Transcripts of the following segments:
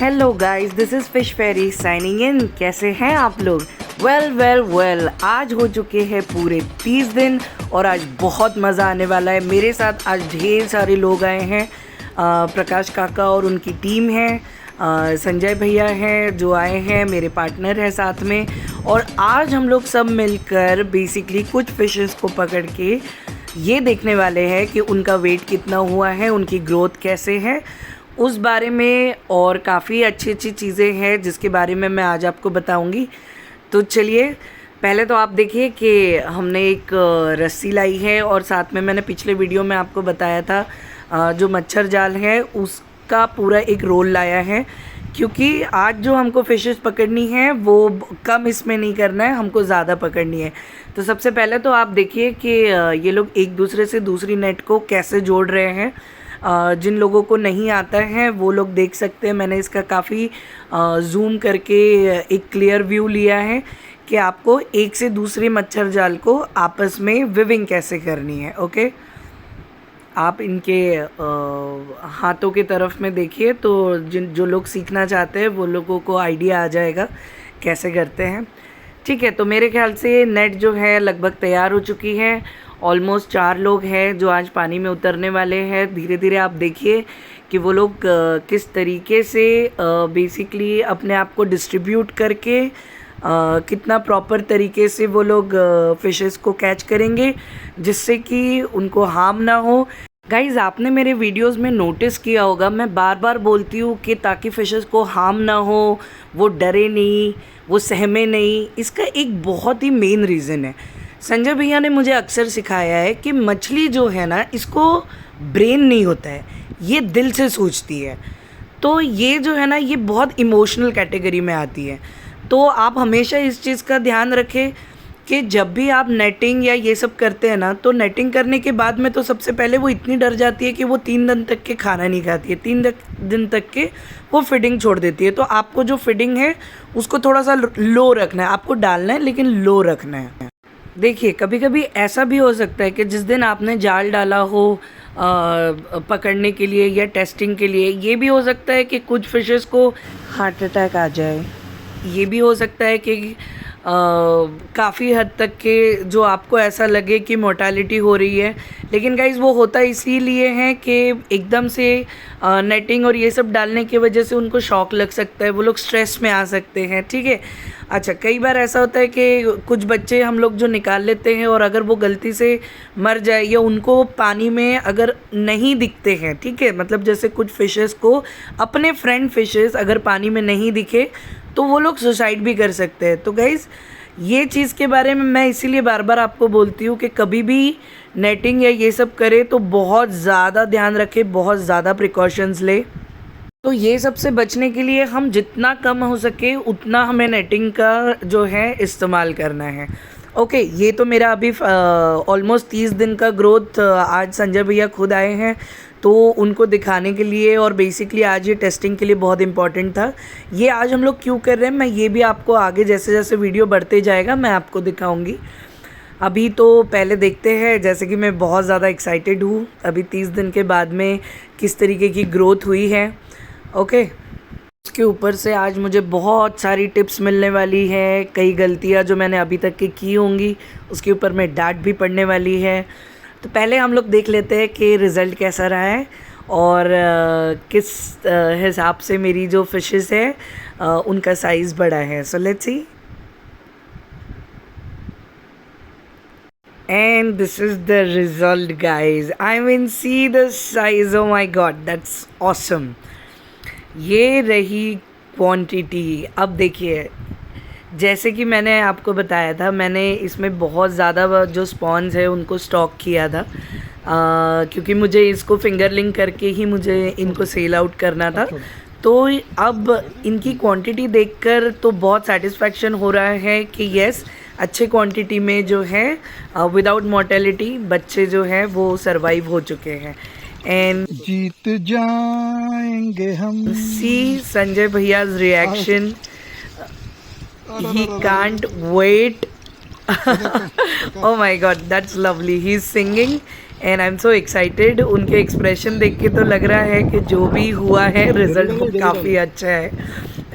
Hello guys, this is fish Pheri signing in. कैसे हैं आप लोग? वेल आज हो चुके हैं पूरे 30 दिन और आज बहुत मज़ा आने वाला है। मेरे साथ आज ढेर सारे लोग आए हैं। प्रकाश काका और उनकी टीम है। संजय भैया हैं जो आए हैं, मेरे पार्टनर हैं साथ में। और आज हम लोग सब मिलकर बेसिकली कुछ फिशेस को पकड़ के ये देखने वाले हैं कि उनका वेट कितना हुआ है, उनकी ग्रोथ कैसे है, उस बारे में। और काफ़ी अच्छी चीज़ें हैं जिसके बारे में मैं आज आपको बताऊंगी। तो चलिए, पहले तो आप देखिए कि हमने एक रस्सी लाई है और साथ में मैंने पिछले वीडियो में आपको बताया था जो मच्छर जाल है उसका पूरा एक रोल लाया है, क्योंकि आज जो हमको फिशेस पकड़नी है वो कम इसमें नहीं करना है, हमको ज़्यादा पकड़नी है। तो सबसे पहले तो आप देखिए कि ये लोग एक दूसरे से दूसरी नेट को कैसे जोड़ रहे हैं। जिन लोगों को नहीं आता है वो लोग देख सकते हैं, मैंने इसका काफ़ी जूम करके एक क्लियर व्यू लिया है कि आपको एक से दूसरे मच्छर जाल को आपस में विविंग कैसे करनी है। ओके, आप इनके हाथों की तरफ में देखिए तो जो लोग सीखना चाहते हैं वो लोगों को आइडिया आ जाएगा कैसे करते हैं। ठीक है, तो मेरे ख्याल से नेट जो है लगभग तैयार हो चुकी है। ऑलमोस्ट 4 लोग हैं जो आज पानी में उतरने वाले हैं। धीरे धीरे आप देखिए कि वो लोग किस तरीके से बेसिकली अपने आप को डिस्ट्रीब्यूट करके कितना प्रॉपर तरीके से वो लोग फिशेस को कैच करेंगे जिससे कि उनको हार्म ना हो। गाइज़, आपने मेरे वीडियोस में नोटिस किया होगा, मैं बार बार बोलती हूँ कि ताकि फिशेस को हार्म ना हो, वो डरे नहीं, वो सहमे नहीं। इसका एक बहुत ही मेन रीज़न है। संजय भैया ने मुझे अक्सर सिखाया है कि मछली जो है ना, इसको ब्रेन नहीं होता है, ये दिल से सोचती है। तो ये जो है ना, ये बहुत इमोशनल कैटेगरी में आती है। तो आप हमेशा इस चीज़ का ध्यान रखें कि जब भी आप नेटिंग या ये सब करते हैं ना, तो नेटिंग करने के बाद में तो सबसे पहले वो इतनी डर जाती है कि वो 3 दिन तक के खाना नहीं खाती है। 3 दिन तक के वो फीडिंग छोड़ देती है। तो आपको जो फीडिंग है उसको थोड़ा सा लो रखना है, आपको डालना है लेकिन लो रखना है। देखिए, कभी कभी ऐसा भी हो सकता है कि जिस दिन आपने जाल डाला हो पकड़ने के लिए या टेस्टिंग के लिए, ये भी हो सकता है कि कुछ फिशेस को हार्ट अटैक आ जाए। ये भी हो सकता है कि काफ़ी हद तक के जो आपको ऐसा लगे कि मोर्टालिटी हो रही है। लेकिन गाइज़, वो होता इसीलिए है कि एकदम से नेटिंग और ये सब डालने की वजह से उनको शॉक लग सकता है, वो लोग स्ट्रेस में आ सकते हैं। ठीक है, अच्छा, कई बार ऐसा होता है कि कुछ बच्चे हम लोग जो निकाल लेते हैं और अगर वो गलती से मर जाए या उनको पानी में अगर नहीं दिखते हैं, ठीक है, मतलब जैसे कुछ फिशेस को अपने फ्रेंड फिशेस अगर पानी में नहीं दिखे तो वो लोग सुसाइड भी कर सकते हैं। तो गाइज़, ये चीज़ के बारे में मैं इसीलिए बार बार आपको बोलती हूँ कि कभी भी नेटिंग या ये सब करे तो बहुत ज़्यादा ध्यान रखें, बहुत ज़्यादा प्रिकॉशंस ले। तो ये सब से बचने के लिए हम जितना कम हो सके उतना हमें नेटिंग का जो है इस्तेमाल करना है। ओके, ये तो मेरा अभी ऑलमोस्ट 30 दिन का ग्रोथ आज संजय भैया खुद आए हैं तो उनको दिखाने के लिए, और बेसिकली आज ये टेस्टिंग के लिए बहुत इम्पॉर्टेंट था। ये आज हम लोग क्यों कर रहे हैं, मैं ये भी आपको आगे जैसे जैसे वीडियो बढ़ते जाएगा मैं आपको दिखाऊंगी। अभी तो पहले देखते हैं, जैसे कि मैं बहुत ज़्यादा एक्साइटेड हूँ अभी 30 दिन के बाद में किस तरीके की ग्रोथ हुई है। ओके, उसके ऊपर से आज मुझे बहुत सारी टिप्स मिलने वाली है। कई गलतियाँ जो मैंने अभी तक की होंगी उसके ऊपर मैं डांट भी पड़ने वाली है। तो पहले हम लोग देख लेते हैं कि रिज़ल्ट कैसा रहा है और किस हिसाब से मेरी जो फिशेस है उनका साइज़ बड़ा है। So let's see. And this is the result, guys. I mean, see the size. Oh my God, that's awesome. ये रही क्वांटिटी। अब देखिए, जैसे कि मैंने आपको बताया था, मैंने इसमें बहुत ज़्यादा जो स्पॉन्स है उनको स्टॉक किया था क्योंकि मुझे इसको फिंगरलिंग करके ही मुझे इनको सेल आउट करना था। तो अब इनकी क्वांटिटी देखकर तो बहुत सेटिस्फैक्शन हो रहा है कि यस, अच्छे क्वांटिटी में जो है विदाउट मोर्टेलिटी बच्चे जो है वो सरवाइव हो चुके हैं। एंड जीत जाएंगे हम। सी Sanjay भैया's reaction, he can't wait. Oh my God, that's lovely. He's singing and I am so excited. उनके एक्सप्रेशन देख के तो लग रहा है कि जो भी हुआ है रिजल्ट काफ़ी अच्छा है।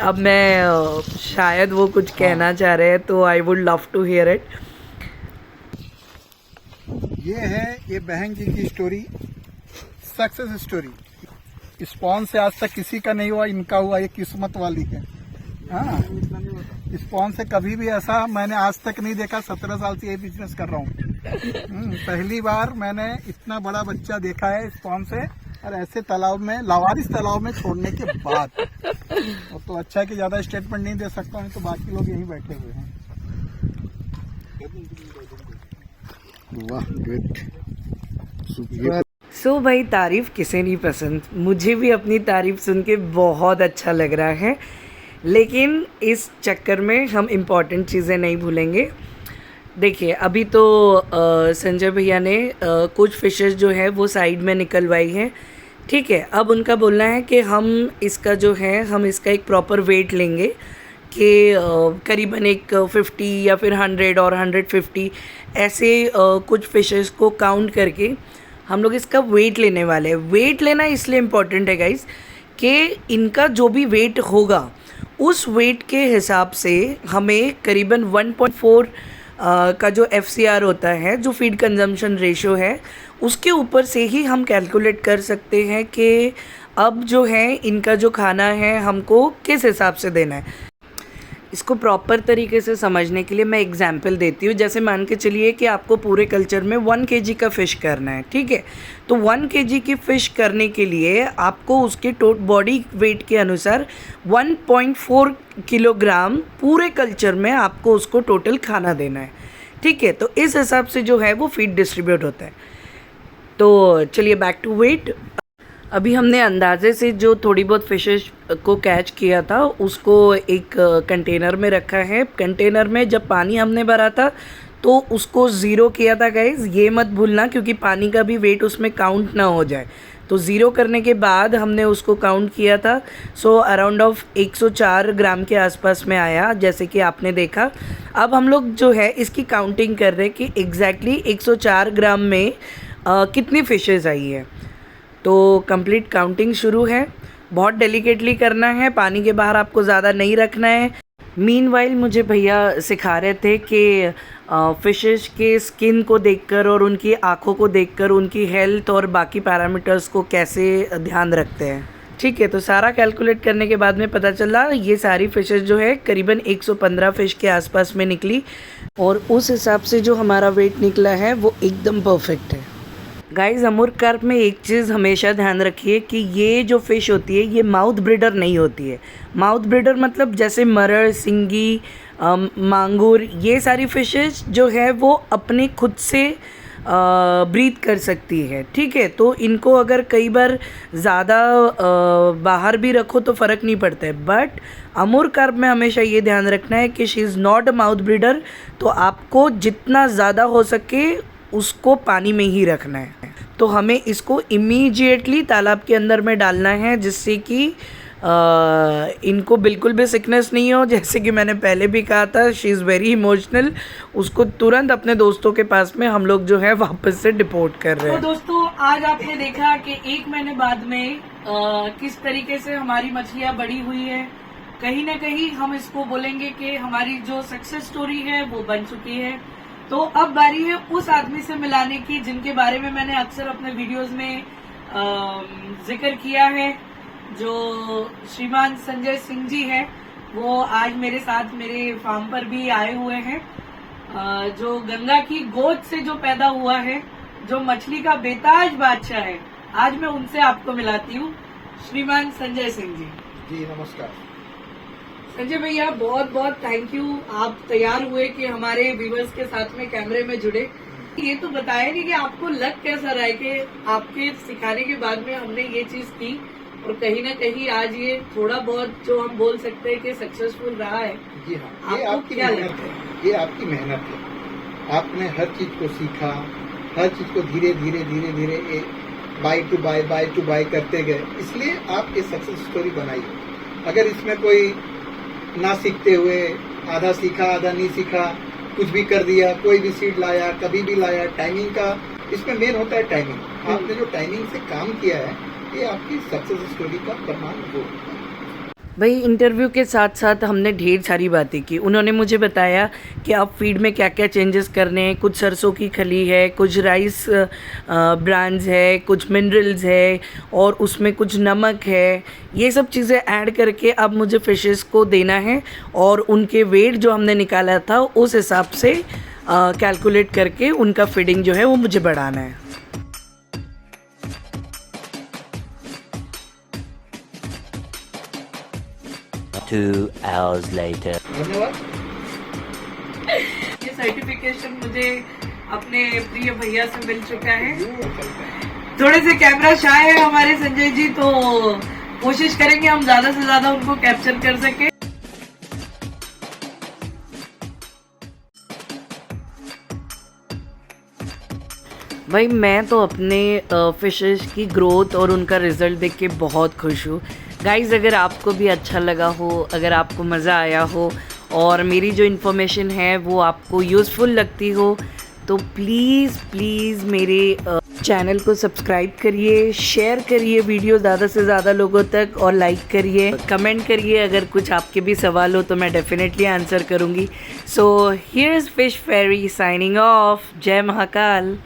अब मैं शायद वो कुछ कहना चाह रहे हैं, तो I would love to hear it. ये बहन जी की स्टोरी, सक्सेस स्टोरी। स्पॉन से आज तक किसी का नहीं हुआ, इनका हुआ, ये किस्मत वाली है। हाँ, स्पॉन से कभी भी ऐसा मैंने आज तक नहीं देखा। 17 साल से ये बिजनेस कर रहा हूँ। पहली बार मैंने इतना बड़ा बच्चा देखा है स्पॉन से, और ऐसे तालाब में, लावारिस तालाब में छोड़ने के बाद। तो अच्छा है कि ज्यादा स्टेटमेंट नहीं दे सकता हूँ, तो बाकी लोग यहीं बैठे हुए हैं। वाह, गुड। सो भाई, तारीफ़ किसे नहीं पसंद। मुझे भी अपनी तारीफ़ सुन के बहुत अच्छा लग रहा है, लेकिन इस चक्कर में हम इम्पॉर्टेंट चीज़ें नहीं भूलेंगे। देखिए, अभी तो संजय भैया ने कुछ फ़िशेस जो है वो साइड में निकलवाई हैं, ठीक है। अब उनका बोलना है कि हम इसका जो है, हम इसका एक प्रॉपर वेट लेंगे कि करीबन एक 50 या फिर 100 और 150 ऐसे कुछ फ़िशेस को काउंट करके हम लोग इसका वेट लेने वाले हैं। वेट लेना इसलिए इम्पॉर्टेंट है गाइस कि इनका जो भी वेट होगा उस वेट के हिसाब से हमें करीबन 1.4 का जो FCR होता है, जो फीड कंजम्पशन रेशो है, उसके ऊपर से ही हम कैलकुलेट कर सकते हैं कि अब जो है इनका जो खाना है हमको किस हिसाब से देना है। इसको प्रॉपर तरीके से समझने के लिए मैं एग्जांपल देती हूँ। जैसे मान के चलिए कि आपको पूरे कल्चर में 1 kg का फ़िश करना है, ठीक है। तो 1 kg की फ़िश करने के लिए आपको उसके बॉडी वेट के अनुसार 1.4 किलोग्राम पूरे कल्चर में आपको उसको टोटल खाना देना है, ठीक है। तो इस हिसाब से जो है वो फीड डिस्ट्रीब्यूट होता है। तो चलिए बैक टू वेट। अभी हमने अंदाज़े से जो थोड़ी बहुत फ़िशेस को कैच किया था उसको एक कंटेनर में रखा है। कंटेनर में जब पानी हमने भरा था तो उसको ज़ीरो किया था गाइज़, ये मत भूलना, क्योंकि पानी का भी वेट उसमें काउंट ना हो जाए। तो ज़ीरो करने के बाद हमने उसको काउंट किया था। सो अराउंड ऑफ 104 ग्राम के आसपास में आया, जैसे कि आपने देखा। अब हम लोग जो है इसकी काउंटिंग कर रहे हैं कि एग्जैक्टली 104 ग्राम में कितनी फ़िशेज़ आई है। तो कंप्लीट काउंटिंग शुरू है। बहुत डेलिकेटली करना है, पानी के बाहर आपको ज़्यादा नहीं रखना है। मीनवाइल मुझे भैया सिखा रहे थे कि फ़िशेस के स्किन को देखकर और उनकी आँखों को देखकर उनकी हेल्थ और बाकी पैरामीटर्स को कैसे ध्यान रखते हैं, ठीक है। तो सारा कैलकुलेट करने के बाद में पता चला ये सारी फ़िशेस जो है करीबन 115 फ़िश के आसपास में निकली, और उस हिसाब से जो हमारा वेट निकला है वो एकदम परफेक्ट है। गाइस, अमूर कार्प में एक चीज़ हमेशा ध्यान रखिए कि ये जो फ़िश होती है ये माउथ ब्रीडर नहीं होती है। माउथ ब्रीडर मतलब जैसे मरड़, सिंगी, मांगुर, ये सारी फ़िशेस जो है वो अपने खुद से ब्रीथ कर सकती है, ठीक है। तो इनको अगर कई बार ज़्यादा बाहर भी रखो तो फ़र्क नहीं पड़ता है। बट अमूर कार्प में हमेशा ये ध्यान रखना है कि she is not a mouth breeder. तो आपको जितना ज़्यादा हो सके उसको पानी में ही रखना है। तो हमें इसको इमीडिएटली तालाब के अंदर में डालना है, जिससे कि इनको बिल्कुल भी सिकनेस नहीं हो। जैसे कि मैंने पहले भी कहा था, शी इज़ वेरी इमोशनल। उसको तुरंत अपने दोस्तों के पास में हम लोग जो है वापस से डिपोर्ट कर रहे हैं। तो दोस्तों, आज आपने देखा कि 1 महीने बाद में किस तरीके से हमारी मछलियाँ बड़ी हुई है। कहीं ना कहीं हम इसको बोलेंगे कि हमारी जो सक्सेस स्टोरी है वो बन चुकी है। तो अब बारी है उस आदमी से मिलाने की जिनके बारे में मैंने अक्सर अपने वीडियोस में जिक्र किया है, जो श्रीमान संजय सिंह जी हैं। वो आज मेरे साथ मेरे फार्म पर भी आए हुए हैं। जो गंगा की गोद से जो पैदा हुआ है, जो मछली का बेताज बादशाह है, आज मैं उनसे आपको मिलाती हूँ। श्रीमान संजय सिंह जी। जी नमस्कार। संजय भैया, बहुत बहुत थैंक यू, आप तैयार हुए कि हमारे व्यूवर्स के साथ में कैमरे में जुड़े। ये तो बताया नहीं कि आपको लग कैसा रहा है कि आपके सिखाने के बाद में हमने ये चीज की, और कहीं ना कहीं आज ये थोड़ा बहुत जो हम बोल सकते हैं कि सक्सेसफुल रहा है। जी हाँ, ये आपकी क्या मेहनत लगता है, ये आपकी मेहनत है। आपने हर चीज को सीखा, हर चीज को धीरे धीरे धीरे धीरे बाय टू बाय करते गए, इसलिए आप ये सक्सेस स्टोरी बनाई। अगर इसमें कोई ना सीखते हुए आधा सीखा आधा नहीं सीखा, कुछ भी कर दिया, कोई भी सीड लाया, कभी भी लाया, टाइमिंग का इसमें मेन होता है टाइमिंग। आपने जो टाइमिंग से काम किया है ये आपकी सक्सेस स्टोरी का प्रमाण हो। भाई इंटरव्यू के साथ साथ हमने ढेर सारी बातें की। उन्होंने मुझे बताया कि आप फीड में क्या क्या चेंजेस करने हैं। कुछ सरसों की खली है, कुछ राइस ब्रांड्स है, कुछ मिनरल्स है और उसमें कुछ नमक है। ये सब चीज़ें ऐड करके अब मुझे फ़िशेस को देना है और उनके वेट जो हमने निकाला था उस हिसाब से कैलकुलेट करके उनका फीडिंग जो है वो मुझे बढ़ाना है। Two hours later. धन्यवाद। ये सर्टिफिकेशन मुझे अपने प्रिय भैया से मिल चुका है। थोड़े से कैमरा शाय है हमारे संजय जी, तो कोशिश करेंगे हम ज्यादा से ज्यादा उनको कैप्चर कर सके। भाई मैं तो अपने फिशेस की ग्रोथ और उनका रिजल्ट देख के बहुत खुश हूँ। गाइज़ अगर आपको भी अच्छा लगा हो, अगर आपको मज़ा आया हो और मेरी जो इन्फॉर्मेशन है वो आपको यूज़फुल लगती हो तो प्लीज़ मेरे चैनल को सब्सक्राइब करिए, शेयर करिए वीडियो ज़्यादा से ज़्यादा लोगों तक और लाइक करिए, कमेंट करिए। अगर कुछ आपके भी सवाल हो तो मैं डेफिनेटली आंसर करूँगी। So here is fish Pheri signing off. जय महाकाल।